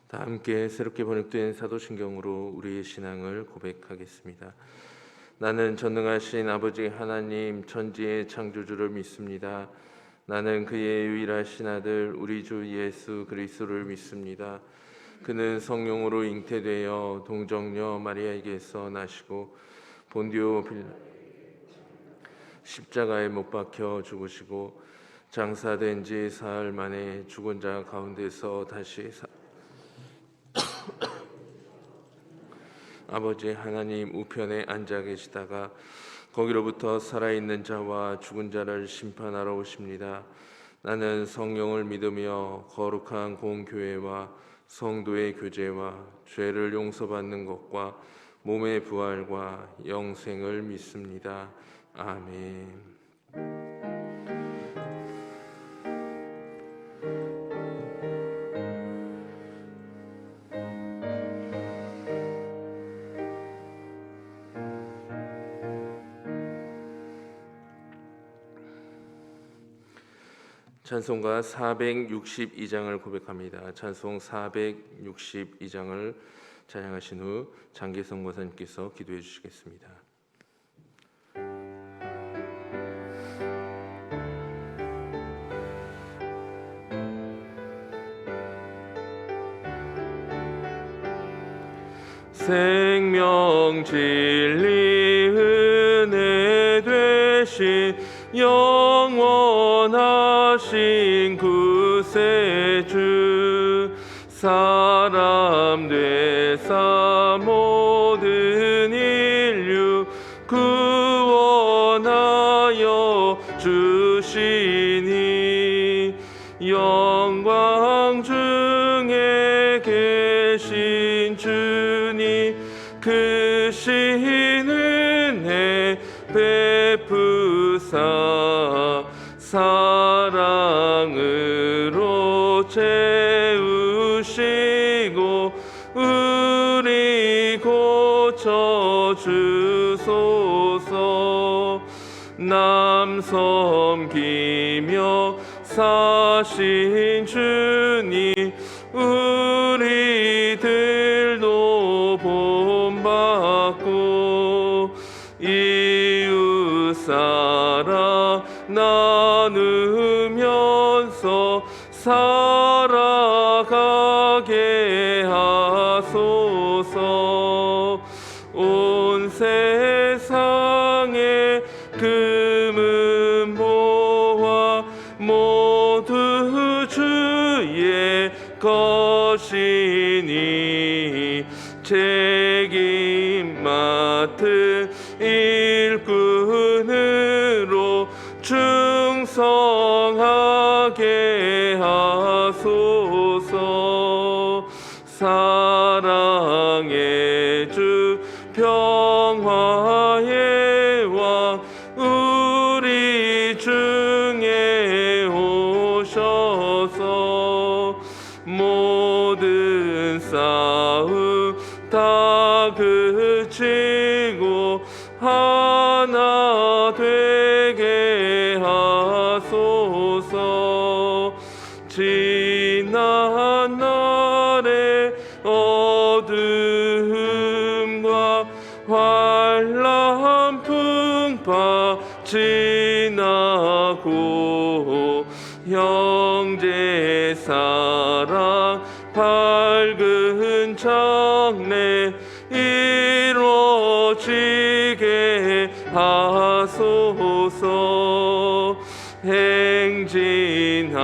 다 함께 새롭게 번역된 사도신경으로 우리의 신앙을 고백하겠습니다. 나는 전능하신 아버지 하나님 천지의 창조주를 믿습니다. 나는 그의 유일하신 아들 우리 주 예수 그리스도를 믿습니다. 그는 성령으로 잉태되어 동정녀 마리아에게서 나시고 본디오 빌라 십자가에 못 박혀 죽으시고 장사된 지 사흘 만에 죽은 자 가운데서 다시 아버지 하나님 우편에 앉아 계시다가 거기로부터 살아있는 자와 죽은 자를 심판하러 오십니다. 나는 성령을 믿으며 거룩한 공교회와 성도의 교제와 죄를 용서받는 것과 몸의 부활과 영생을 믿습니다. 아멘. 찬송가 462장을 고백합니다. 찬송 462장을 찬양하신 후 장계성 권사님께서 기도해 주시겠습니다. 생명 진리 은혜 되신 영원하신 구세주 사람 되사 모든 인류 구원하여 주시니 영광 중에 계신 주님 크신 은혜 베푸사 사랑으로 채우시고 우리 고쳐 주소서. 남 섬기며 사신 주님 우리들도 본받고 이웃 사랑 나누면서 살아가게 하소서. 온 세상에 금은 보화 모두 주의 것이니 책임 맡은 일꾼으로 충성하게 하소서. 사랑의 주 평화의 왕 우리 중에 오셔서 모든 싸움 다 그치고 하나 되게 하소서. 지난 날의 어두움과 환난 풍파 지나고 형제 사랑 밝은 장래 이루어지게 하소서. 행진하는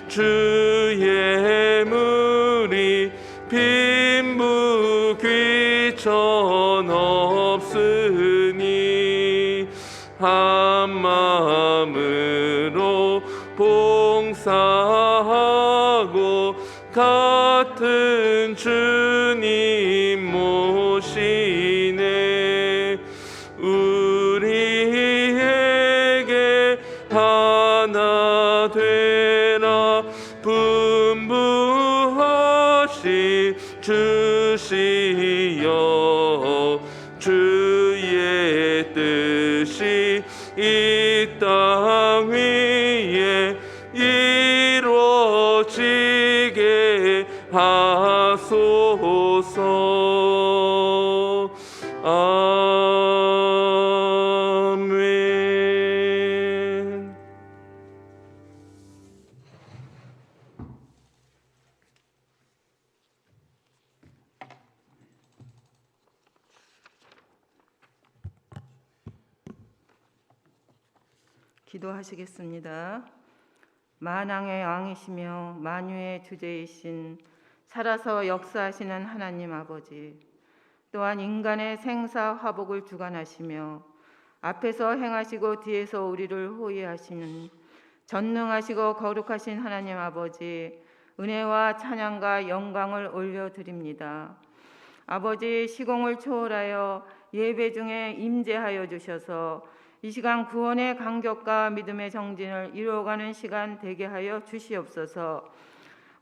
주의 무리 빈부 귀천 없으니 한 마음으로 봉사하고 같은 주님 모시네. 우리에게 하나 되라 분부하시 주시여. 주의 뜻이 이 땅 위에 이루어지게 주옵소서. 아멘. 기도하시겠습니다. 만왕의 왕이시며 만유의 주제이신 살아서 역사하시는 하나님 아버지, 또한 인간의 생사 화복을 주관하시며 앞에서 행하시고 뒤에서 우리를 호위하시는 전능하시고 거룩하신 하나님 아버지, 은혜와 찬양과 영광을 올려드립니다. 아버지, 시공을 초월하여 예배 중에 임재하여 주셔서 이 시간 구원의 감격과 믿음의 정진을 이루어가는 시간 되게 하여 주시옵소서.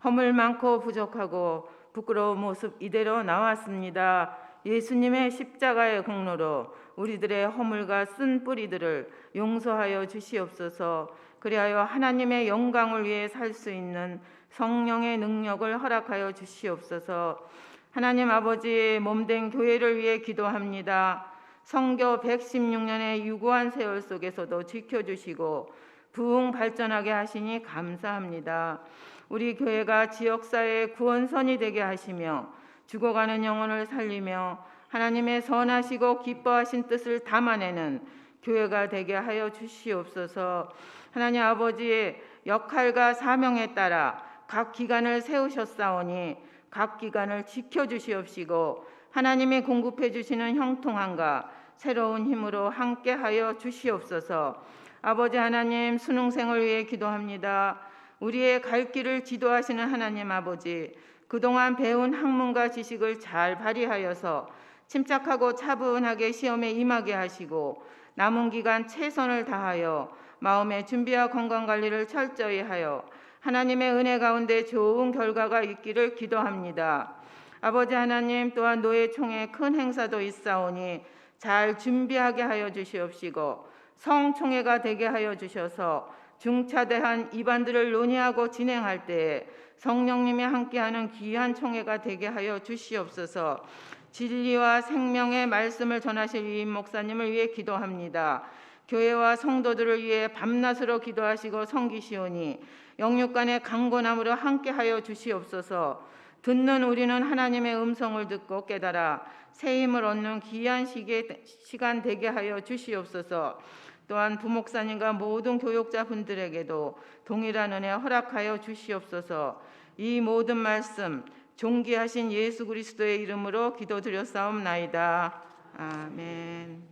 허물 많고 부족하고 부끄러운 모습 이대로 나왔습니다. 예수님의 십자가의 공로로 우리들의 허물과 쓴 뿌리들을 용서하여 주시옵소서. 그리하여 하나님의 영광을 위해 살 수 있는 성령의 능력을 허락하여 주시옵소서. 하나님 아버지, 몸된 교회를 위해 기도합니다. 성교 116년의 유구한 세월 속에서도 지켜주시고 부흥 발전하게 하시니 감사합니다. 우리 교회가 지역사회의 구원선이 되게 하시며 죽어가는 영혼을 살리며 하나님의 선하시고 기뻐하신 뜻을 담아내는 교회가 되게 하여 주시옵소서. 하나님 아버지의 역할과 사명에 따라 각 기관을 세우셨사오니 각 기관을 지켜주시옵시고 하나님이 공급해 주시는 형통함과 새로운 힘으로 함께하여 주시옵소서. 아버지 하나님, 수능생을 위해 기도합니다. 우리의 갈 길을 지도하시는 하나님 아버지, 그동안 배운 학문과 지식을 잘 발휘하여서 침착하고 차분하게 시험에 임하게 하시고 남은 기간 최선을 다하여 마음의 준비와 건강관리를 철저히 하여 하나님의 은혜 가운데 좋은 결과가 있기를 기도합니다. 아버지 하나님, 또한 노예총회 큰 행사도 있사오니 잘 준비하게 하여 주시옵시고 성총회가 되게 하여 주셔서 중차대한 입안들을 논의하고 진행할 때에 성령님이 함께하는 귀한 총회가 되게 하여 주시옵소서. 진리와 생명의 말씀을 전하실 위임 목사님을 위해 기도합니다. 교회와 성도들을 위해 밤낮으로 기도하시고 섬기시오니 영육간의 강건함으로 함께하여 주시옵소서. 듣는 우리는 하나님의 음성을 듣고 깨달아 새 힘을 얻는 귀한 시간 되게 하여 주시옵소서. 또한 부목사님과 모든 교육자분들에게도 동일한 은혜 허락하여 주시옵소서. 이 모든 말씀 존귀하신 예수 그리스도의 이름으로 기도드렸사옵나이다. 아멘.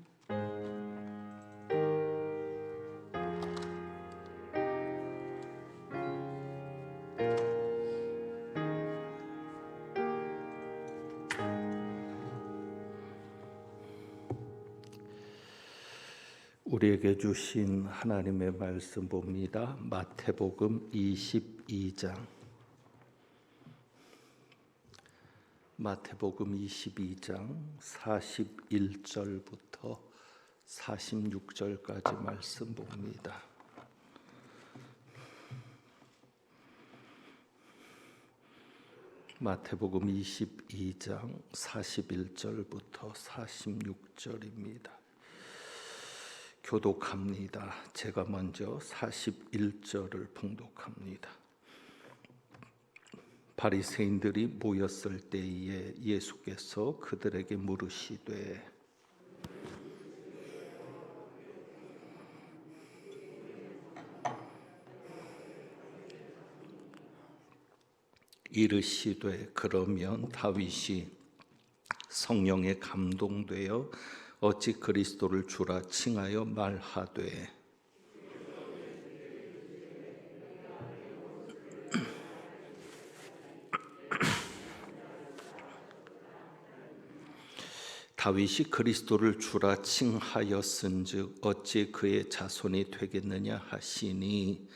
우리에게 주신 하나님의 말씀 봅니다. 마태복음 22장. 마태복음 22장 41절부터 46절까지 말씀 봅니다. 마태복음 22장 41절부터 46절입니다. 교독합니다. 제가 먼저 41절을 봉독합니다. 바리새인들이 모였을 때에 예수께서 그들에게 물으시되 이르시되 그러면 다윗이 성령에 감동되어 어찌 그리스도를 주라 칭하여 말하되 다윗이 그리스도를 주라 칭하였은즉 어찌 그의 자손이 되겠느냐 하시니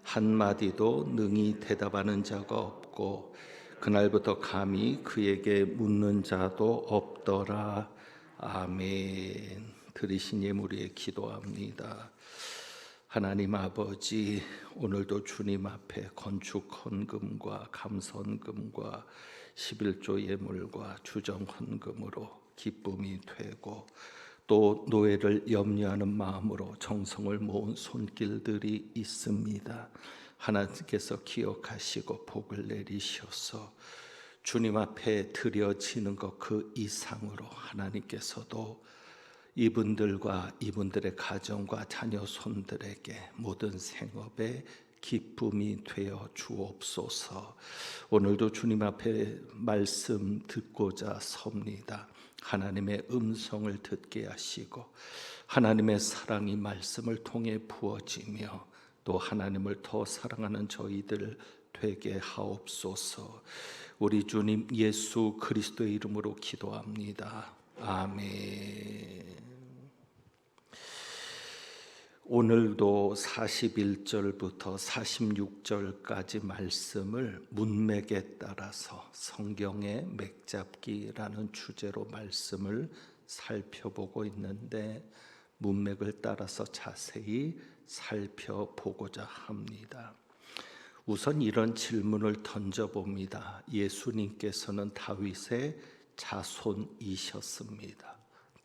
한마디도 능히 대답하는 자가 없고 그날부터 감히 그에게 묻는 자도 없더라. 아멘. 들으신 예물에 기도합니다. 하나님 아버지, 오늘도 주님 앞에 건축 헌금과 감선금과 11조 예물과 주정 헌금으로 기쁨이 되고 또 노예를 염려하는 마음으로 정성을 모은 손길들이 있습니다. 하나님께서 기억하시고 복을 내리셔서 주님 앞에 드려지는 것 그 이상으로 하나님께서도 이분들과 이분들의 가정과 자녀 손들에게 모든 생업에 기쁨이 되어 주옵소서. 오늘도 주님 앞에 말씀 듣고자 섭니다. 하나님의 음성을 듣게 하시고 하나님의 사랑이 말씀을 통해 부어지며 또 하나님을 더 사랑하는 저희들 되게 하옵소서. 우리 주님 예수 그리스도의 이름으로 기도합니다. 아멘. 오늘도 41절부터 46절까지 말씀을 문맥에 따라서 성경의 맥잡기라는 주제로 말씀을 살펴보고 있는데 문맥을 따라서 자세히 살펴보고자 합니다. 우선 이런 질문을 던져봅니다. 예수님께서는 다윗의 자손이셨습니다.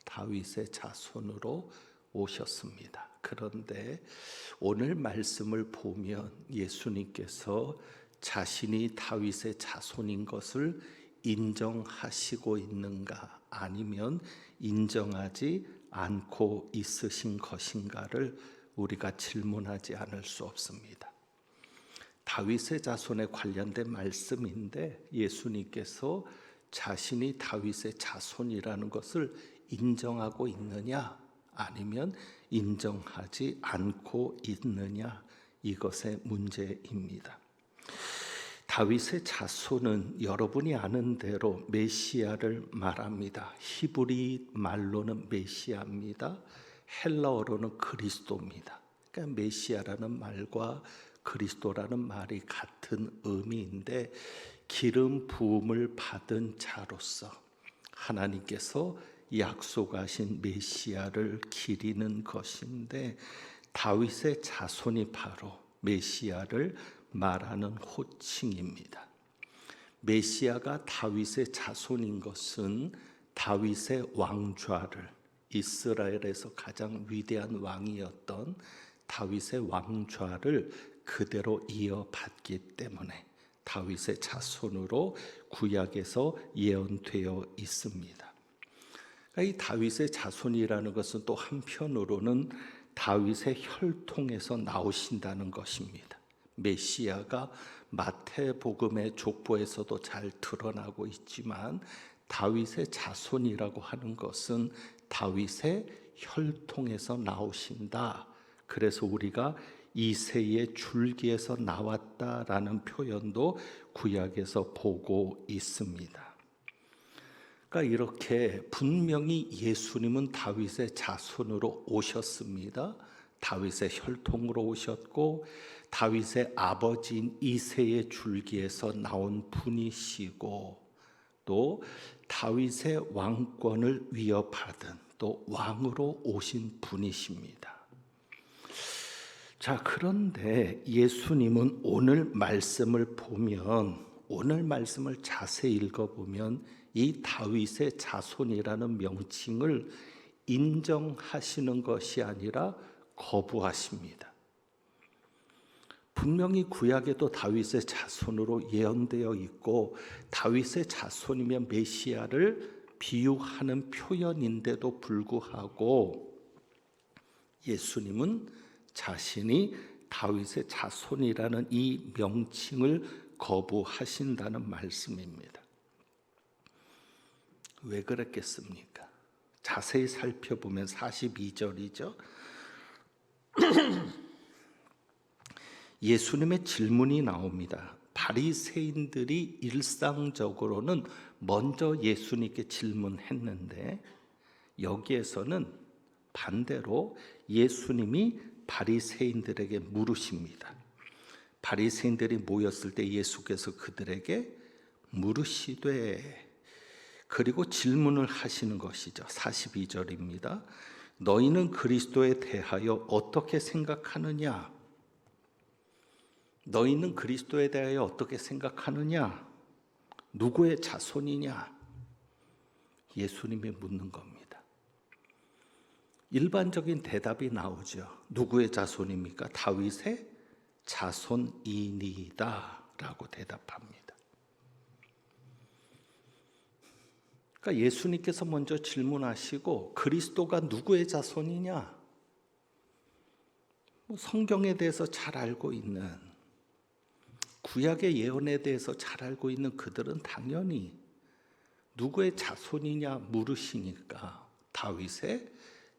다윗의 자손으로 오셨습니다. 그런데 오늘 말씀을 보면 예수님께서 자신이 다윗의 자손인 것을 인정하시고 있는가 아니면 인정하지 않고 있으신 것인가를 우리가 질문하지 않을 수 없습니다. 다윗의 자손에 관련된 말씀인데 예수님께서 자신이 다윗의 자손이라는 것을 인정하고 있느냐 아니면 인정하지 않고 있느냐 이것의 문제입니다. 다윗의 자손은 여러분이 아는 대로 메시아를 말합니다. 히브리 말로는 메시아입니다. 헬라어로는 그리스도입니다. 그러니까 메시아라는 말과 그리스도라는 말이 같은 의미인데 기름 부음을 받은 자로서 하나님께서 약속하신 메시아를 기리는 것인데 다윗의 자손이 바로 메시아를 말하는 호칭입니다. 메시아가 다윗의 자손인 것은 다윗의 왕좌를 이스라엘에서 가장 위대한 왕이었던 다윗의 왕좌를 그대로 이어받기 때문에 다윗의 자손으로 구약에서 예언되어 있습니다. 이 다윗의 자손이라는 것은 또 한편으로는 다윗의 혈통에서 나오신다는 것입니다. 메시아가 마태복음의 족보에서도 잘 드러나고 있지만 다윗의 자손이라고 하는 것은 다윗의 혈통에서 나오신다. 그래서 우리가 이새의 줄기에서 나왔다라는 표현도 구약에서 보고 있습니다. 그러니까 이렇게 분명히 예수님은 다윗의 자손으로 오셨습니다. 다윗의 혈통으로 오셨고 다윗의 아버지인 이새의 줄기에서 나온 분이시고 또 다윗의 왕권을 위협받은 또 왕으로 오신 분이십니다. 자, 그런데 예수님은 오늘 말씀을 보면 오늘 말씀을 자세히 읽어보면 이 다윗의 자손이라는 명칭을 인정하시는 것이 아니라 거부하십니다. 분명히 구약에도 다윗의 자손으로 예언되어 있고 다윗의 자손이면 메시아를 비유하는 표현인데도 불구하고 예수님은 자신이 다윗의 자손이라는 이 명칭을 거부하신다는 말씀입니다. 왜 그랬겠습니까? 자세히 살펴보면 42절이죠. 예수님의 질문이 나옵니다. 바리새인들이 일상적으로는 먼저 예수님께 질문했는데 여기에서는 반대로 예수님이 바리새인들에게 물으십니다. 바리새인들이 모였을 때 예수께서 그들에게 물으시되 그리고 질문을 하시는 것이죠. 42절입니다. 너희는 그리스도에 대하여 어떻게 생각하느냐? 너희는 그리스도에 대하여 어떻게 생각하느냐? 누구의 자손이냐? 예수님이 묻는 겁니다. 일반적인 대답이 나오죠. 누구의 자손입니까? 다윗의 자손이니이다 라고 대답합니다. 그러니까 예수님께서 먼저 질문하시고 그리스도가 누구의 자손이냐? 성경에 대해서 잘 알고 있는, 구약의 예언에 대해서 잘 알고 있는 그들은 당연히 누구의 자손이냐 물으시니까 다윗의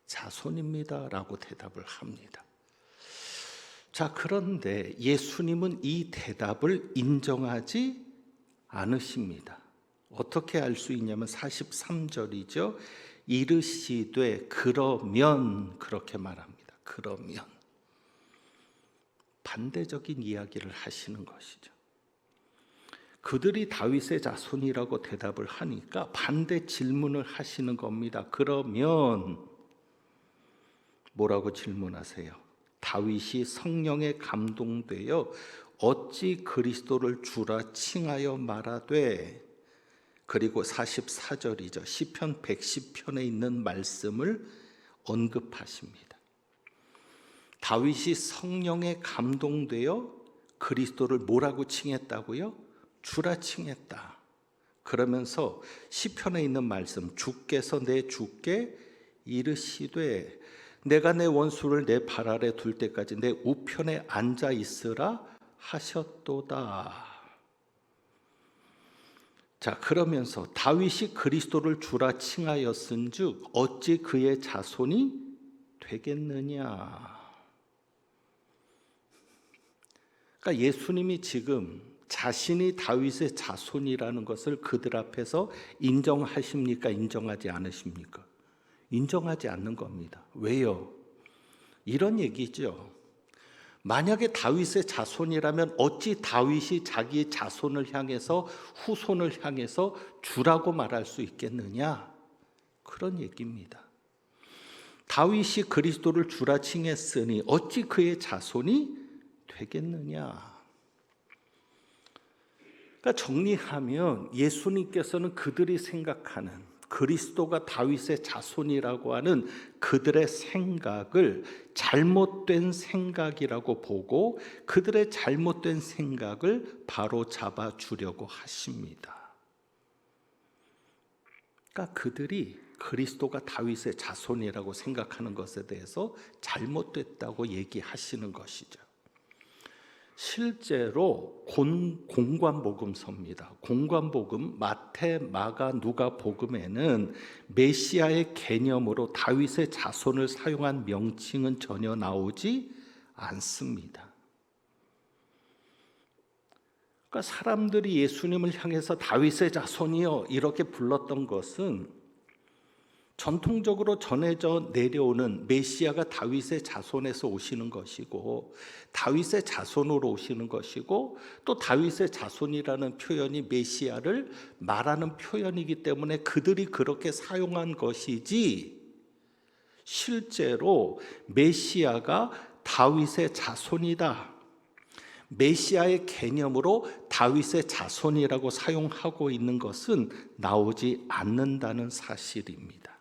자손입니다 라고 대답을 합니다. 자, 그런데 예수님은 이 대답을 인정하지 않으십니다. 어떻게 알 수 있냐면 43절이죠. 이르시되 그러면, 그렇게 말합니다. 그러면 반대적인 이야기를 하시는 것이죠. 그들이 다윗의 자손이라고 대답을 하니까 반대 질문을 하시는 겁니다. 그러면 뭐라고 질문하세요? 다윗이 성령에 감동되어 어찌 그리스도를 주라 칭하여 말하되, 그리고 44절이죠. 시편 110편에 있는 말씀을 언급하십니다. 다윗이 성령에 감동되어 그리스도를 뭐라고 칭했다고요? 주라 칭했다. 그러면서 시편에 있는 말씀, 주께서 내 주께 이르시되 내가 내 원수를 내 발 아래 둘 때까지 내 우편에 앉아 있으라 하셨도다. 자, 그러면서 다윗이 그리스도를 주라 칭하였은즉 어찌 그의 자손이 되겠느냐. 그러니까 예수님이 지금 자신이 다윗의 자손이라는 것을 그들 앞에서 인정하십니까? 인정하지 않으십니까? 인정하지 않는 겁니다. 왜요? 이런 얘기죠. 만약에 다윗의 자손이라면 어찌 다윗이 자기 자손을 향해서, 후손을 향해서 주라고 말할 수 있겠느냐? 그런 얘기입니다. 다윗이 그리스도를 주라 칭했으니 어찌 그의 자손이 되겠느냐? 그러니까 정리하면 예수님께서는 그들이 생각하는 그리스도가 다윗의 자손이라고 하는 그들의 생각을 잘못된 생각이라고 보고 그들의 잘못된 생각을 바로 잡아 주려고 하십니다. 그러니까 그들이 그리스도가 다윗의 자손이라고 생각하는 것에 대해서 잘못됐다고 얘기하시는 것이죠. 실제로 공관복음서입니다. 공관복음 마태, 마가, 누가 복음에는 메시아의 개념으로 다윗의 자손을 사용한 명칭은 전혀 나오지 않습니다. 그러니까 사람들이 예수님을 향해서 다윗의 자손이여 이렇게 불렀던 것은 전통적으로 전해져 내려오는 메시아가 다윗의 자손에서 오시는 것이고 다윗의 자손으로 오시는 것이고 또 다윗의 자손이라는 표현이 메시아를 말하는 표현이기 때문에 그들이 그렇게 사용한 것이지 실제로 메시아가 다윗의 자손이다, 메시아의 개념으로 다윗의 자손이라고 사용하고 있는 것은 나오지 않는다는 사실입니다.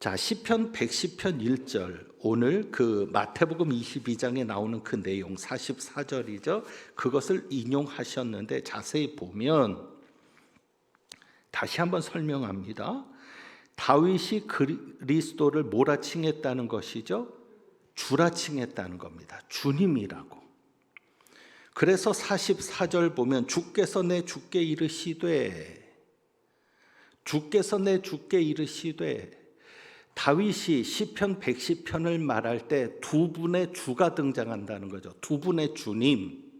자, 시편 110편 1절, 오늘 그 마태복음 22장에 나오는 그 내용 44절이죠. 그것을 인용하셨는데 자세히 보면 다시 한번 설명합니다. 다윗이 그리스도를 뭐라 칭했다는 것이죠? 주라 칭했다는 겁니다. 주님이라고. 그래서 44절 보면 주께서 내 주께 이르시되, 주께서 내 주께 이르시되, 다윗이 시편 110편을 말할 때 두 분의 주가 등장한다는 거죠. 두 분의 주님.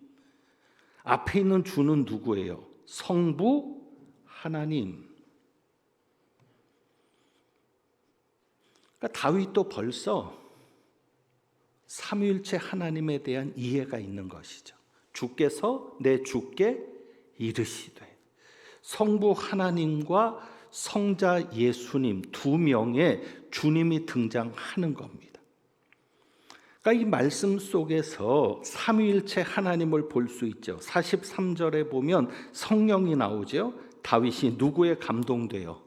앞에 있는 주는 누구예요? 성부 하나님. 그러니까 다윗도 벌써 삼위일체 하나님에 대한 이해가 있는 것이죠. 주께서 내 주께 이르시되, 성부 하나님과 성자 예수님 두 명의 주님이 등장하는 겁니다. 그러니까 이 말씀 속에서 삼위일체 하나님을 볼 수 있죠. 43절에 보면 성령이 나오죠. 다윗이 누구에 감동돼요?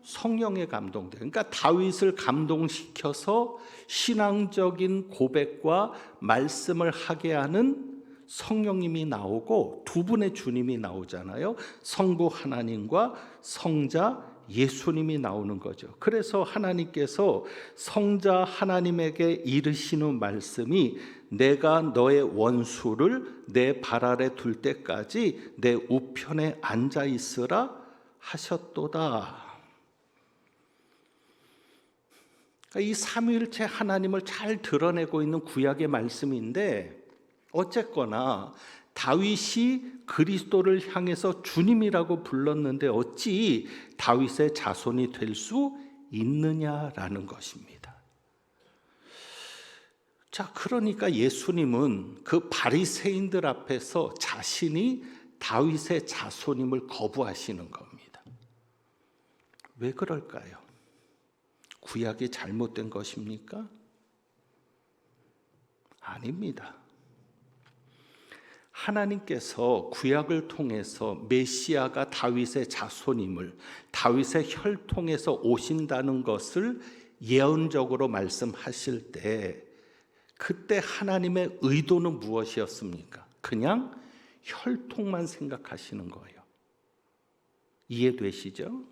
성령에 감동돼요. 그러니까 다윗을 감동시켜서 신앙적인 고백과 말씀을 하게 하는 성령님이 나오고 두 분의 주님이 나오잖아요. 성부 하나님과 성자 예수님이 나오는 거죠. 그래서 하나님께서 성자 하나님에게 이르시는 말씀이 내가 너의 원수를 내 발 아래 둘 때까지 내 우편에 앉아 있으라 하셨도다. 이 삼위일체 하나님을 잘 드러내고 있는 구약의 말씀인데 어쨌거나 다윗이 그리스도를 향해서 주님이라고 불렀는데 어찌 다윗의 자손이 될 수 있느냐라는 것입니다. 자, 그러니까 예수님은 그 바리새인들 앞에서 자신이 다윗의 자손임을 거부하시는 겁니다. 왜 그럴까요? 구약이 잘못된 것입니까? 아닙니다. 하나님께서 구약을 통해서 메시아가 다윗의 자손임을, 다윗의 혈통에서 오신다는 것을 예언적으로 말씀하실 때 그때 하나님의 의도는 무엇이었습니까? 그냥 혈통만 생각하시는 거예요. 이해되시죠?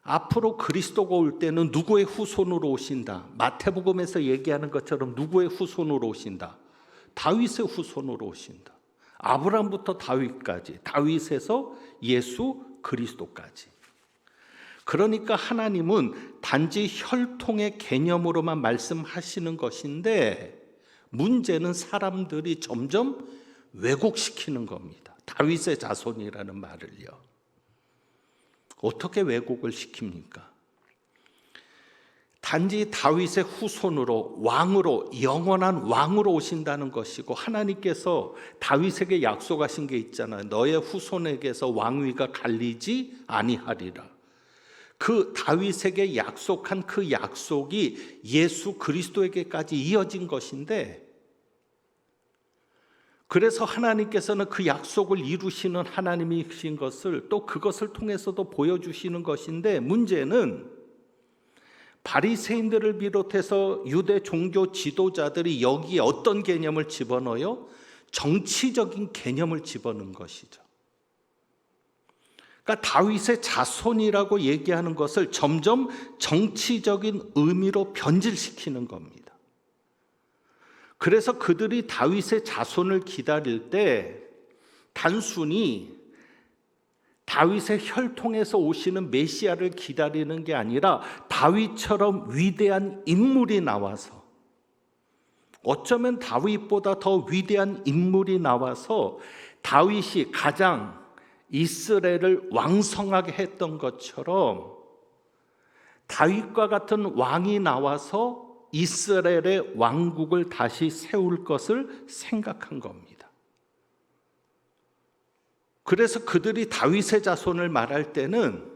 앞으로 그리스도가 올 때는 누구의 후손으로 오신다. 마태복음에서 얘기하는 것처럼 누구의 후손으로 오신다. 다윗의 후손으로 오신다. 아브라함부터 다윗까지, 다윗에서 예수 그리스도까지. 그러니까 하나님은 단지 혈통의 개념으로만 말씀하시는 것인데 문제는 사람들이 점점 왜곡시키는 겁니다. 다윗의 자손이라는 말을요. 어떻게 왜곡을 시킵니까? 단지 다윗의 후손으로 왕으로 영원한 왕으로 오신다는 것이고 하나님께서 다윗에게 약속하신 게 있잖아요. 너의 후손에게서 왕위가 갈리지 아니하리라. 그 다윗에게 약속한 그 약속이 예수 그리스도에게까지 이어진 것인데 그래서 하나님께서는 그 약속을 이루시는 하나님이신 것을 또 그것을 통해서도 보여주시는 것인데 문제는 바리새인들을 비롯해서 유대 종교 지도자들이 여기에 어떤 개념을 집어넣어요? 정치적인 개념을 집어넣은 것이죠. 그러니까 다윗의 자손이라고 얘기하는 것을 점점 정치적인 의미로 변질시키는 겁니다. 그래서 그들이 다윗의 자손을 기다릴 때 단순히 다윗의 혈통에서 오시는 메시아를 기다리는 게 아니라 다윗처럼 위대한 인물이 나와서 어쩌면 다윗보다 더 위대한 인물이 나와서 다윗이 가장 이스라엘을 왕성하게 했던 것처럼 다윗과 같은 왕이 나와서 이스라엘의 왕국을 다시 세울 것을 생각한 겁니다. 그래서 그들이 다윗의 자손을 말할 때는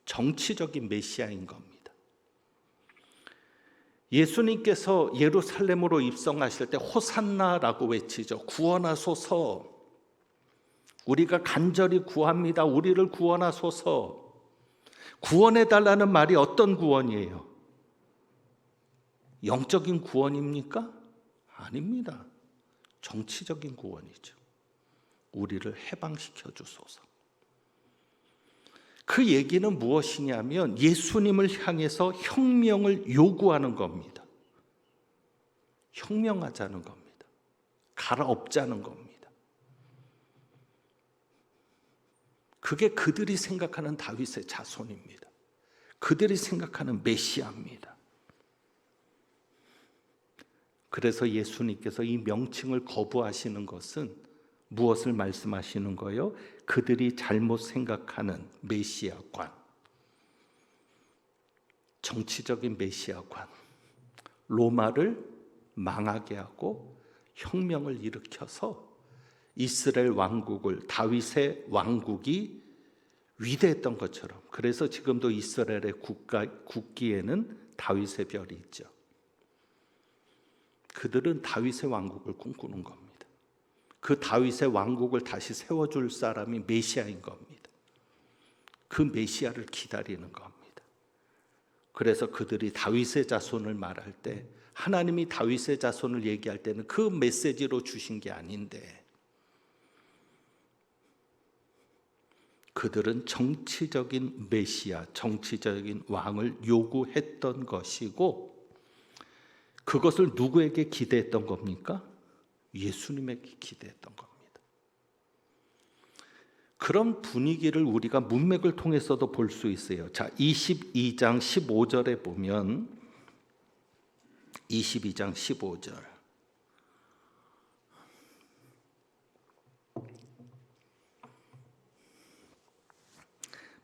정치적인 메시아인 겁니다. 예수님께서 예루살렘으로 입성하실 때 호산나라고 외치죠. 구원하소서. 우리가 간절히 구합니다. 우리를 구원하소서. 구원해달라는 말이 어떤 구원이에요? 영적인 구원입니까? 아닙니다. 정치적인 구원이죠. 우리를 해방시켜 주소서. 그 얘기는 무엇이냐면 예수님을 향해서 혁명을 요구하는 겁니다. 혁명하자는 겁니다. 갈아엎자는 겁니다. 그게 그들이 생각하는 다윗의 자손입니다. 그들이 생각하는 메시아입니다. 그래서 예수님께서 이 명칭을 거부하시는 것은 무엇을 말씀하시는 거예요? 그들이 잘못 생각하는 메시아관, 정치적인 메시아관, 로마를 망하게 하고 혁명을 일으켜서 이스라엘 왕국을, 다윗의 왕국이 위대했던 것처럼, 그래서 지금도 이스라엘의 국기에는 다윗의 별이 있죠. 그들은 다윗의 왕국을 꿈꾸는 겁니다. 그 다윗의 왕국을 다시 세워줄 사람이 메시아인 겁니다. 그 메시아를 기다리는 겁니다. 그래서 그들이 다윗의 자손을 말할 때, 하나님이 다윗의 자손을 얘기할 때는 그 메시지로 주신 게 아닌데, 그들은 정치적인 메시아, 정치적인 왕을 요구했던 것이고, 그것을 누구에게 기대했던 겁니까? 예수님에게 기대했던 겁니다. 그런 분위기를 우리가 문맥을 통해서도 볼 수 있어요. 자, 22장 15절에 보면 22장 15절.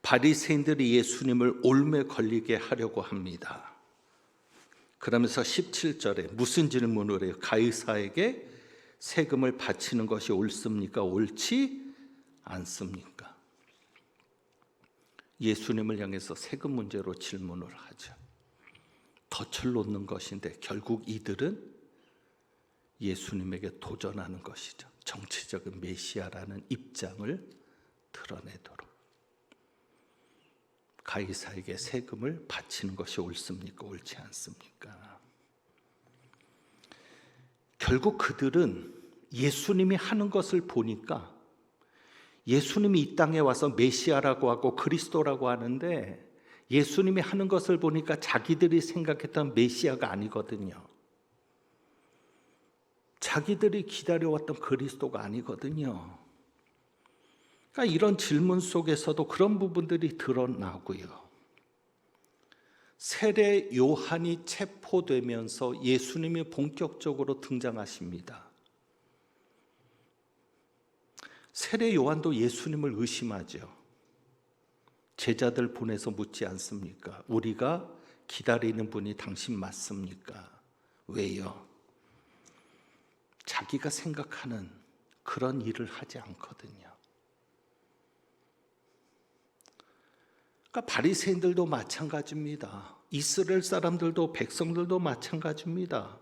바리새인들이 예수님을 올매 걸리게 하려고 합니다. 그러면서 17절에 무슨 질문을 해요? 가이사에게 세금을 바치는 것이 옳습니까? 옳지 않습니까? 예수님을 향해서 세금 문제로 질문을 하죠. 덫을 놓는 것인데 결국 이들은 예수님에게 도전하는 것이죠. 정치적인 메시아라는 입장을 드러내도록. 가이사에게 세금을 바치는 것이 옳습니까? 옳지 않습니까? 결국 그들은 예수님이 하는 것을 보니까, 예수님이 이 땅에 와서 메시아라고 하고 그리스도라고 하는데, 예수님이 하는 것을 보니까 자기들이 생각했던 메시아가 아니거든요. 자기들이 기다려왔던 그리스도가 아니거든요. 그러니까 이런 질문 속에서도 그런 부분들이 드러나고요. 세례 요한이 체포되면서 예수님이 본격적으로 등장하십니다. 세례 요한도 예수님을 의심하죠. 제자들 보내서 묻지 않습니까? 우리가 기다리는 분이 당신 맞습니까? 왜요? 자기가 생각하는 그런 일을 하지 않거든요. 그러니까 바리새인들도 마찬가지입니다. 이스라엘 사람들도, 백성들도 마찬가지입니다.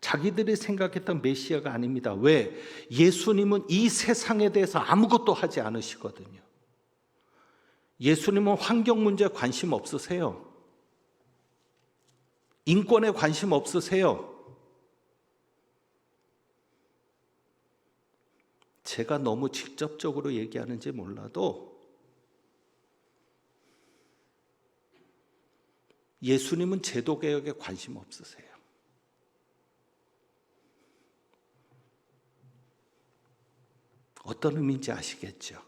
자기들이 생각했던 메시아가 아닙니다. 왜? 예수님은 이 세상에 대해서 아무것도 하지 않으시거든요. 예수님은 환경 문제에 관심 없으세요. 인권에 관심 없으세요. 제가 너무 직접적으로 얘기하는지 몰라도 예수님은 제도개혁에 관심 없으세요. 어떤 의미인지 아시겠죠?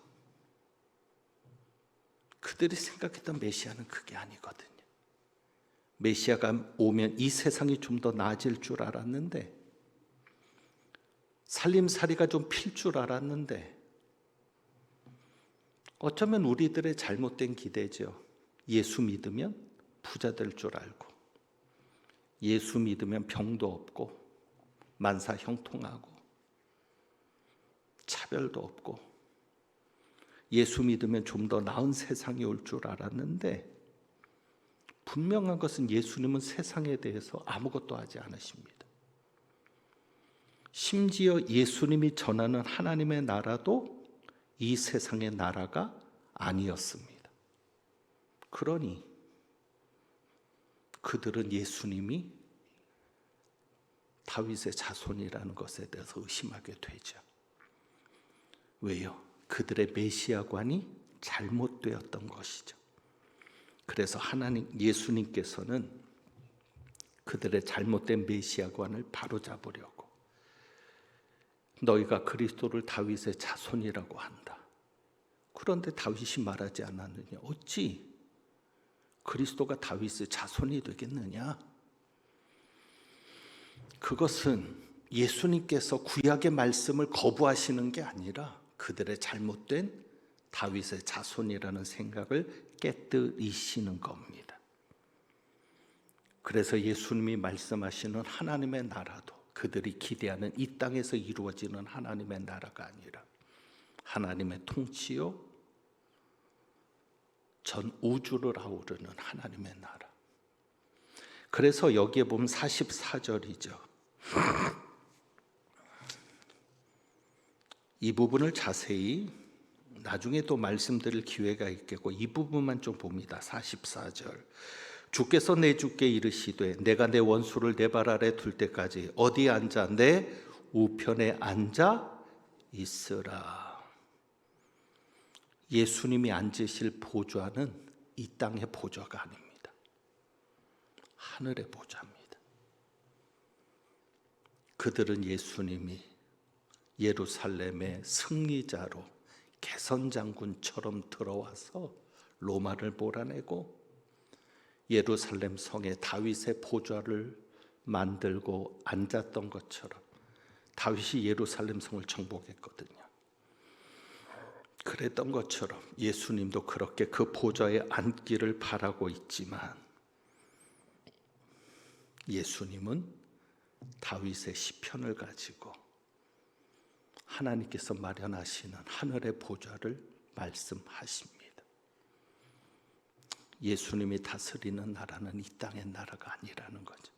그들이 생각했던 메시아는 그게 아니거든요. 메시아가 오면 이 세상이 좀 더 나아질 줄 알았는데, 살림살이가 좀 필 줄 알았는데, 어쩌면 우리들의 잘못된 기대죠. 예수 믿으면 부자 될 줄 알고, 예수 믿으면 병도 없고 만사 형통하고 차별도 없고, 예수 믿으면 좀 더 나은 세상이 올 줄 알았는데, 분명한 것은 예수님은 세상에 대해서 아무것도 하지 않으십니다. 심지어 예수님이 전하는 하나님의 나라도 이 세상의 나라가 아니었습니다. 그러니 그들은 예수님이 다윗의 자손이라는 것에 대해서 의심하게 되죠. 왜요? 그들의 메시아관이 잘못되었던 것이죠. 그래서 예수님께서는 그들의 잘못된 메시아관을 바로잡으려고, 너희가 그리스도를 다윗의 자손이라고 한다. 그런데 다윗이 말하지 않았느냐? 어찌 그리스도가 다윗의 자손이 되겠느냐? 그것은 예수님께서 구약의 말씀을 거부하시는 게 아니라 그들의 잘못된 다윗의 자손이라는 생각을 깨뜨리시는 겁니다. 그래서 예수님이 말씀하시는 하나님의 나라도 그들이 기대하는 이 땅에서 이루어지는 하나님의 나라가 아니라 하나님의 통치요, 전 우주를 아우르는 하나님의 나라. 그래서 여기에 보면 44절이죠. 이 부분을 자세히 나중에 또 말씀드릴 기회가 있겠고 이 부분만 좀 봅니다. 44절. 주께서 내 주께 이르시되 내가 내 원수를 내 발 아래 둘 때까지 어디에 앉아? 내 우편에 앉아 있으라. 예수님이 앉으실 보좌는 이 땅의 보좌가 아닙니다. 하늘의 보좌입니다. 그들은 예수님이 예루살렘의 승리자로 개선장군처럼 들어와서 로마를 몰아내고 예루살렘 성에 다윗의 보좌를 만들고 앉았던 것처럼 다윗이 예루살렘 성을 정복했거든요. 그랬던 것처럼 예수님도 그렇게 그 보좌에 앉기를 바라고 있지만 예수님은 다윗의 시편을 가지고 하나님께서 마련하시는 하늘의 보좌를 말씀하십니다. 예수님이 다스리는 나라는 이 땅의 나라가 아니라는 거죠.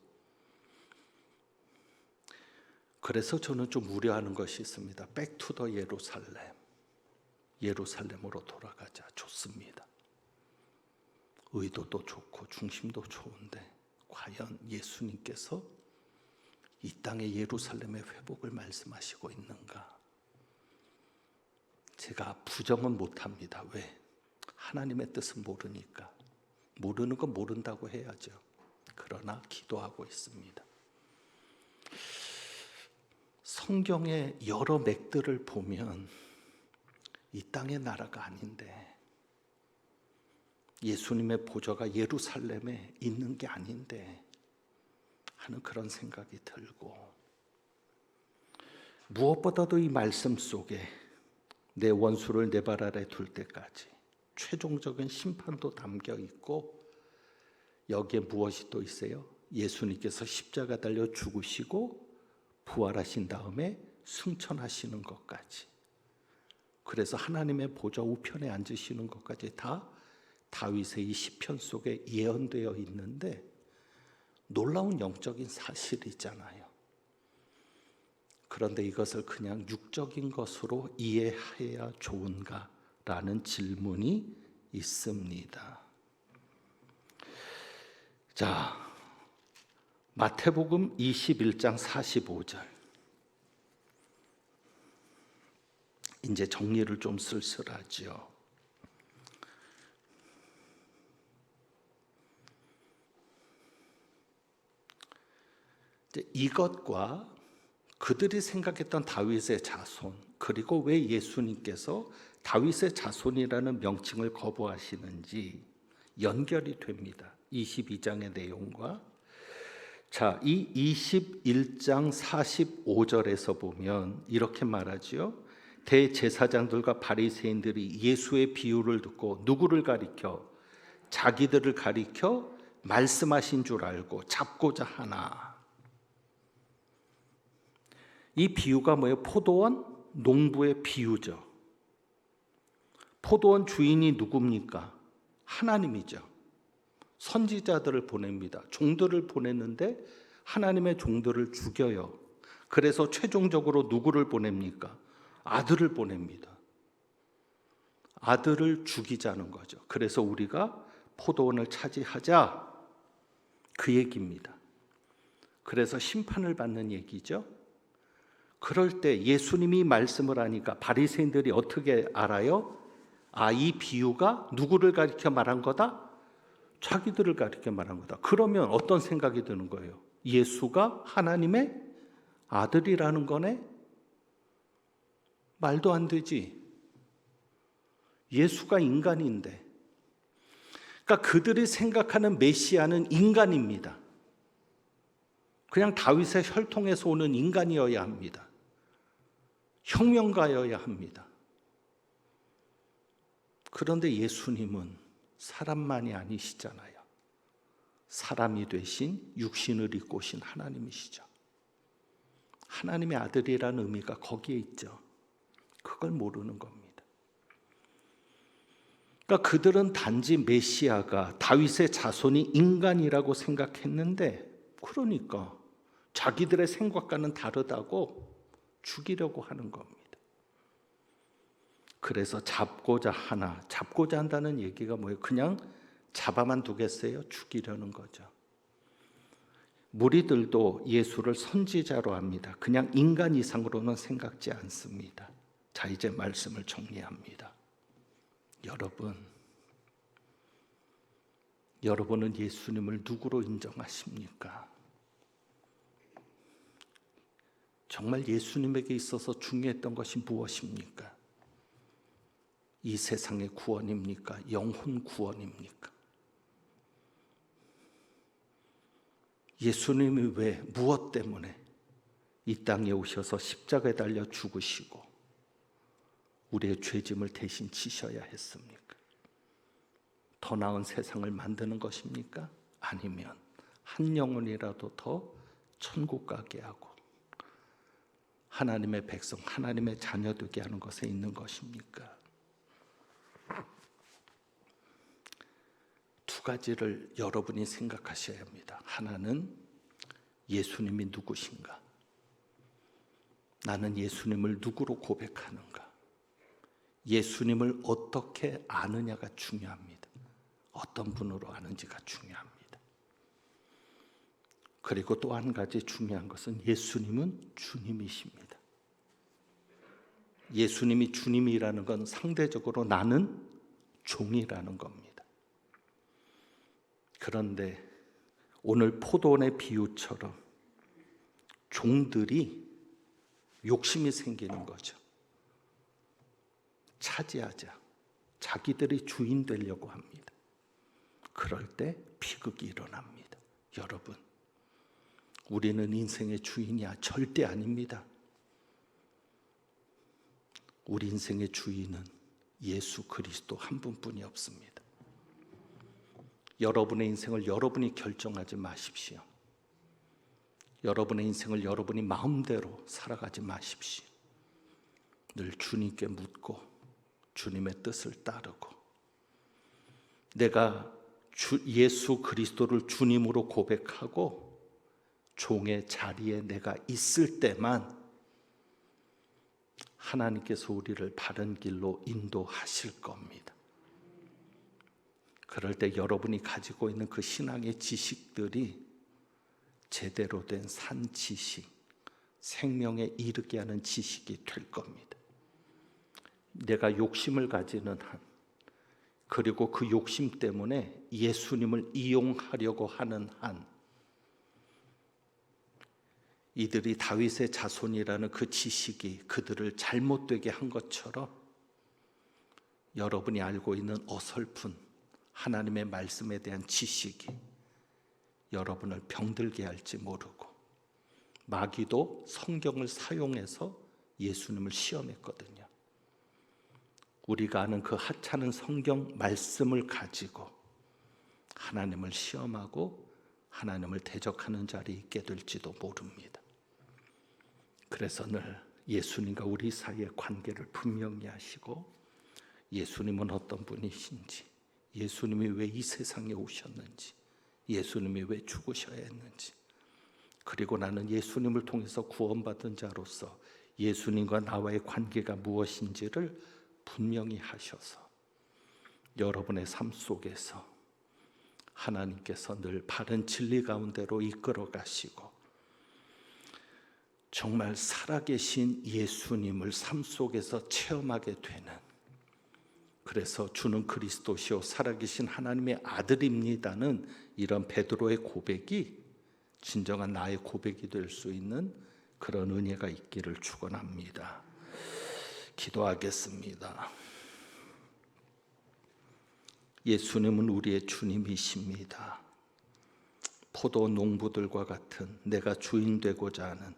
그래서 저는 좀 우려하는 것이 있습니다. Back to the 예루살렘. 예루살렘으로 돌아가자. 좋습니다. 의도도 좋고 중심도 좋은데 과연 예수님께서 이 땅의 예루살렘의 회복을 말씀하시고 있는가? 제가 부정은 못합니다. 왜? 하나님의 뜻은 모르니까. 모르는 건 모른다고 해야죠. 그러나 기도하고 있습니다. 성경의 여러 맥들을 보면 이 땅의 나라가 아닌데 예수님의 보좌가 예루살렘에 있는 게 아닌데 하는 그런 생각이 들고 무엇보다도 이 말씀 속에 내 원수를 내 발 아래 둘 때까지 최종적인 심판도 담겨 있고 여기에 무엇이 또 있어요? 예수님께서 십자가 달려 죽으시고 부활하신 다음에 승천하시는 것까지 그래서 하나님의 보좌 우편에 앉으시는 것까지 다 다윗의 이 시편 속에 예언되어 있는데 놀라운 영적인 사실이잖아요. 그런데 이것을 그냥 육적인 것으로 이해해야 좋은가라는 질문이 있습니다. 자, 마태복음 21장 45절. 이제 정리를 좀 쓸쓸하죠. 이것과 그들이 생각했던 다윗의 자손 그리고 왜 예수님께서 다윗의 자손이라는 명칭을 거부하시는지 연결이 됩니다. 22장의 내용과 자, 이 21장 45절에서 보면 이렇게 말하지요. 대제사장들과 바리새인들이 예수의 비유를 듣고 누구를 가리켜? 자기들을 가리켜 말씀하신 줄 알고 잡고자 하나. 이 비유가 뭐예요? 포도원 농부의 비유죠. 포도원 주인이 누굽니까? 하나님이죠. 선지자들을 보냅니다. 종들을 보냈는데 하나님의 종들을 죽여요. 그래서 최종적으로 누구를 보냅니까? 아들을 보냅니다. 아들을 죽이자는 거죠. 그래서 우리가 포도원을 차지하자 그 얘기입니다. 그래서 심판을 받는 얘기죠. 그럴 때 예수님이 말씀을 하니까 바리새인들이 어떻게 알아요? 아, 이 비유가 누구를 가리켜 말한 거다? 자기들을 가리켜 말한 거다. 그러면 어떤 생각이 드는 거예요? 예수가 하나님의 아들이라는 거네? 말도 안 되지. 예수가 인간인데. 그러니까 그들이 생각하는 메시아는 인간입니다. 그냥 다윗의 혈통에서 오는 인간이어야 합니다. 혁명가여야 합니다. 그런데 예수님은 사람만이 아니시잖아요. 사람이 되신 육신을 입고 오신 하나님이시죠. 하나님의 아들이라는 의미가 거기에 있죠. 그걸 모르는 겁니다. 그러니까 그들은 단지 메시아가 다윗의 자손이 인간이라고 생각했는데 그러니까 자기들의 생각과는 다르다고 죽이려고 하는 겁니다. 그래서 잡고자 한다는 얘기가 뭐예요? 그냥 잡아만 두겠어요? 죽이려는 거죠. 무리들도 예수를 선지자로 합니다. 그냥 인간 이상으로는 생각지 않습니다. 자, 이제 말씀을 정리합니다. 여러분은 예수님을 누구로 인정하십니까? 정말 예수님에게 있어서 중요했던 것이 무엇입니까? 이 세상의 구원입니까? 영혼 구원입니까? 예수님이 왜, 무엇 때문에 이 땅에 오셔서 십자가에 달려 죽으시고 우리의 죄짐을 대신 지셔야 했습니까? 더 나은 세상을 만드는 것입니까? 아니면 한 영혼이라도 더 천국 가게 하고 하나님의 백성, 하나님의 자녀 되게 하는 것에 있는 것입니까? 두 가지를 여러분이 생각하셔야 합니다. 하나는 예수님이 누구신가? 나는 예수님을 누구로 고백하는가? 예수님을 어떻게 아느냐가 중요합니다. 어떤 분으로 아는지가 중요합니다. 그리고 또 한 가지 중요한 것은 예수님은 주님이십니다. 예수님이 주님이라는 건 상대적으로 나는 종이라는 겁니다. 그런데 오늘 포도원의 비유처럼 종들이 욕심이 생기는 거죠. 차지하자. 자기들이 주인 되려고 합니다. 그럴 때 비극이 일어납니다. 여러분, 우리는 인생의 주인이야? 절대 아닙니다. 우리 인생의 주인은 예수 그리스도 한 분뿐이 없습니다. 여러분의 인생을 여러분이 결정하지 마십시오. 여러분의 인생을 여러분이 마음대로 살아가지 마십시오. 늘 주님께 묻고 주님의 뜻을 따르고 내가 예수 그리스도를 주님으로 고백하고 종의 자리에 내가 있을 때만 하나님께서 우리를 바른 길로 인도하실 겁니다. 그럴 때 여러분이 가지고 있는 그 신앙의 지식들이 제대로 된 산 지식, 생명에 이르게 하는 지식이 될 겁니다. 내가 욕심을 가지는 한, 그리고 그 욕심 때문에 예수님을 이용하려고 하는 한, 이들이 다윗의 자손이라는 그 지식이 그들을 잘못되게 한 것처럼 여러분이 알고 있는 어설픈 하나님의 말씀에 대한 지식이 여러분을 병들게 할지 모르고, 마귀도 성경을 사용해서 예수님을 시험했거든요. 우리가 아는 그 하찮은 성경 말씀을 가지고 하나님을 시험하고 하나님을 대적하는 자리에 있게 될지도 모릅니다. 그래서 늘 예수님과 우리 사이의 관계를 분명히 하시고, 예수님은 어떤 분이신지, 예수님이 왜 이 세상에 오셨는지, 예수님이 왜 죽으셔야 했는지, 그리고 나는 예수님을 통해서 구원받은 자로서 예수님과 나와의 관계가 무엇인지를 분명히 하셔서 여러분의 삶 속에서 하나님께서 늘 바른 진리 가운데로 이끌어 가시고 정말 살아계신 예수님을 삶 속에서 체험하게 되는, 그래서 주는 그리스도시요 살아계신 하나님의 아들입니다는 이런 베드로의 고백이 진정한 나의 고백이 될 수 있는 그런 은혜가 있기를 축원합니다. 기도하겠습니다. 예수님은 우리의 주님이십니다. 포도 농부들과 같은 내가 주인 되고자 하는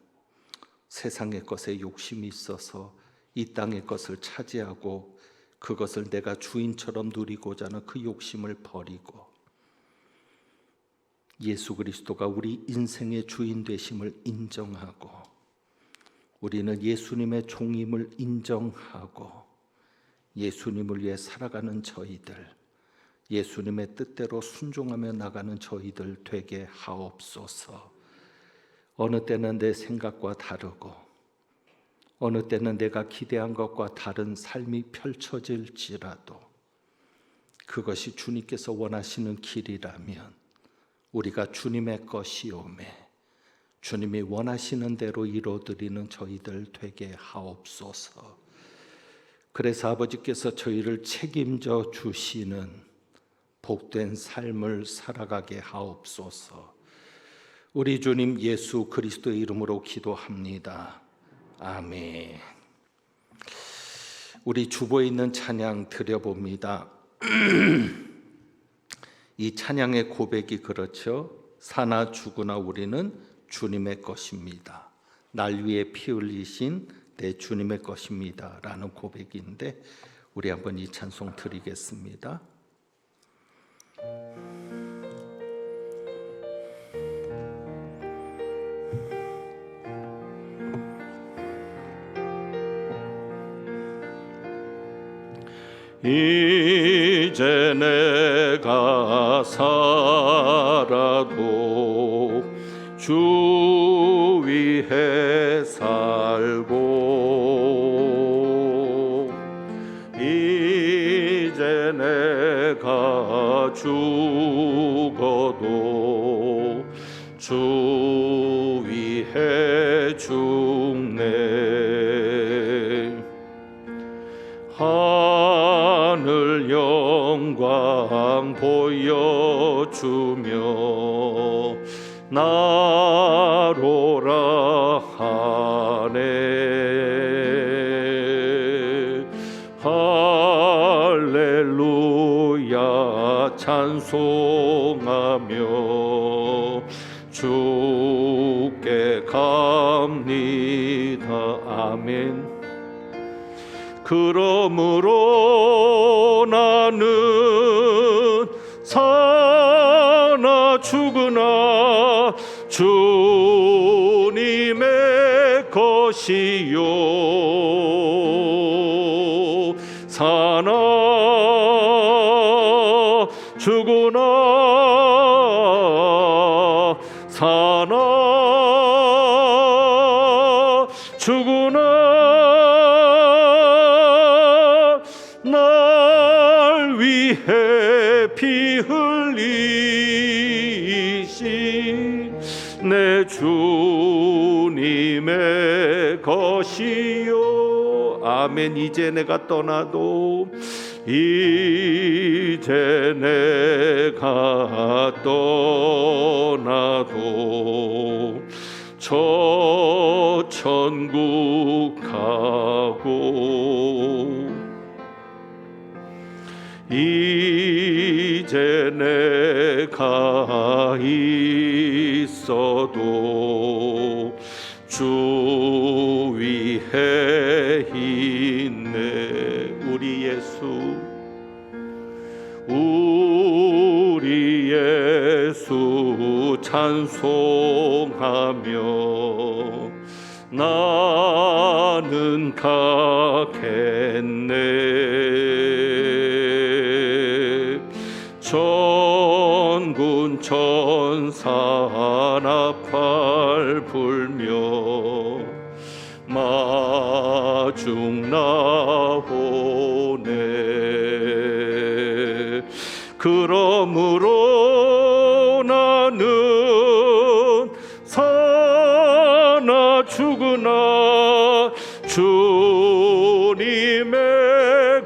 세상의 것에 욕심이 있어서 이 땅의 것을 차지하고 그것을 내가 주인처럼 누리고자 하는 그 욕심을 버리고 예수 그리스도가 우리 인생의 주인 되심을 인정하고 우리는 예수님의 종임을 인정하고 예수님을 위해 살아가는 저희들, 예수님의 뜻대로 순종하며 나가는 저희들 되게 하옵소서. 어느 때는 내 생각과 다르고 어느 때는 내가 기대한 것과 다른 삶이 펼쳐질지라도 그것이 주님께서 원하시는 길이라면 우리가 주님의 것이오매 주님이 원하시는 대로 이루어드리는 저희들 되게 하옵소서. 그래서 아버지께서 저희를 책임져 주시는 복된 삶을 살아가게 하옵소서. 우리 주님 예수 그리스도의 이름으로 기도합니다. 아멘. 우리 주보에 있는 찬양 드려봅니다. 이 찬양의 고백이 그렇죠. 사나 죽으나 우리는 주님의 것입니다. 날 위해 피 흘리신 내 주님의 것입니다 라는 고백인데 우리 한번 이 찬송 드리겠습니다. 이제 내가 살아도 주 위에 살고 이제 내가 죽어도 주 위에 죽네. 하늘 영광 보여주며 나로라 하네. 할렐루야 찬송하며 주께 갑니다. 아멘. 그러므로 나는 사나 죽으나 주님의 것이요 사나 죽으나 사나 죽으나 날 위해 피 흘리신 내 주님의 것이요 아멘. 이제 내가 떠나도 이제 내가 떠나도 저 천국 가고 이제 내가 있어도 주 위에 있네. 우리 예수 찬송하며 나는 가겠네. 천군 천사 나팔 불며 마중 나오네. 그러므로 나는 사나 죽으나 주님의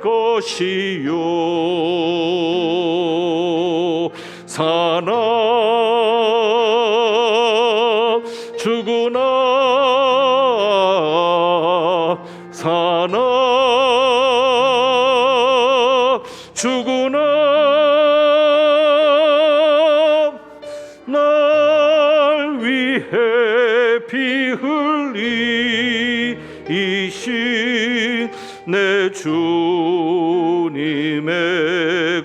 것이요 사나 죽으나 사나 죽으나 날 위해 피 흘리신 내 주님의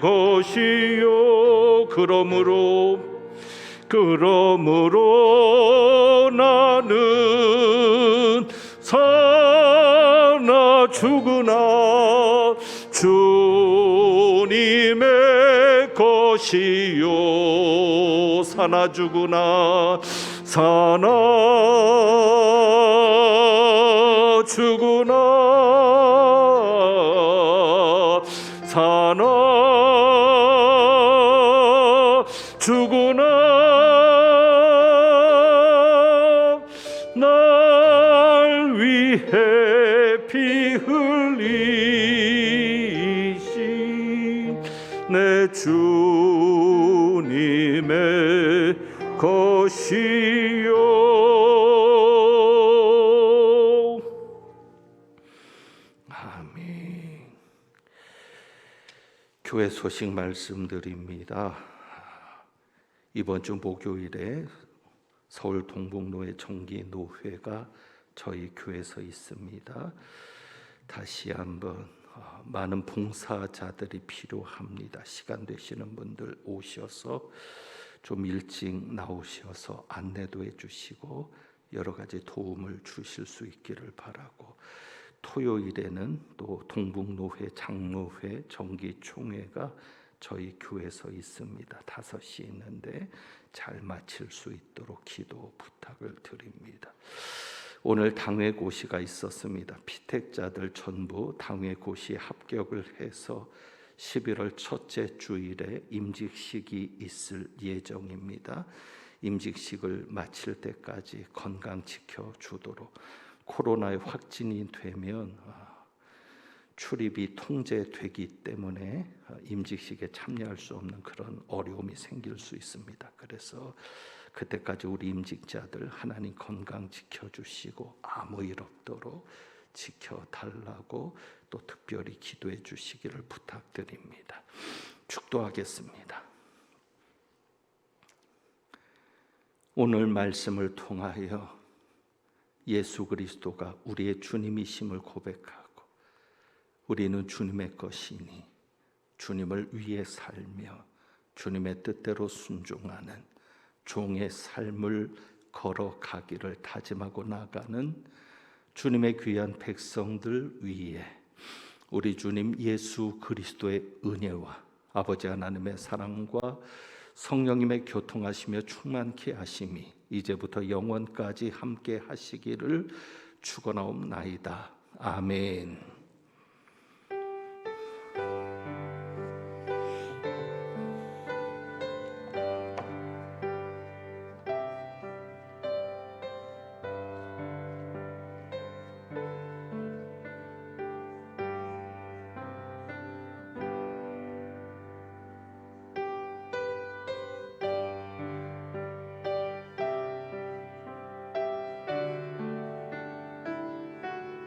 것이요 그러므로 나는 사나 죽으나 주님의 것이요 사나 죽으나 사나 죽으나 사나 죽으나 날 위해 피 흘리신 내 주님의 것이요. 아멘. 교회 소식 말씀드립니다. 이번 주 목요일에 서울 동북로의 정기 노회가 저희 교회에서 있습니다. 다시 한번 많은 봉사자들이 필요합니다. 시간 되시는 분들 오셔서 좀 일찍 나오셔서 안내도 해주시고 여러 가지 도움을 주실 수 있기를 바라고, 토요일에는 또 동북노회 장로회 정기총회가 저희 교회에서 있습니다. 5시 있는데 잘 마칠 수 있도록 기도 부탁을 드립니다. 오늘 당회고시가 있었습니다. 피택자들 전부 당회고시 합격을 해서 11월 첫째 주일에 임직식이 있을 예정입니다. 임직식을 마칠 때까지 건강 지켜주도록, 코로나에 확진이 되면 출입이 통제되기 때문에 임직식에 참여할 수 없는 그런 어려움이 생길 수 있습니다. 그래서 그때까지 우리 임직자들 하나님 건강 지켜주시고 아무 일 없도록 지켜달라고 또 특별히 기도해 주시기를 부탁드립니다. 축도하겠습니다. 오늘 말씀을 통하여 예수 그리스도가 우리의 주님이심을 고백하고 우리는 주님의 것이니 주님을 위해 살며 주님의 뜻대로 순종하는 종의 삶을 걸어가기를 다짐하고 나가는 주님의 귀한 백성들 위에 우리 주님 예수 그리스도의 은혜와 아버지 하나님의 사랑과 성령님의 교통하시며 충만케 하심이 이제부터 영원까지 함께 하시기를 축원하옵나이다. 아멘.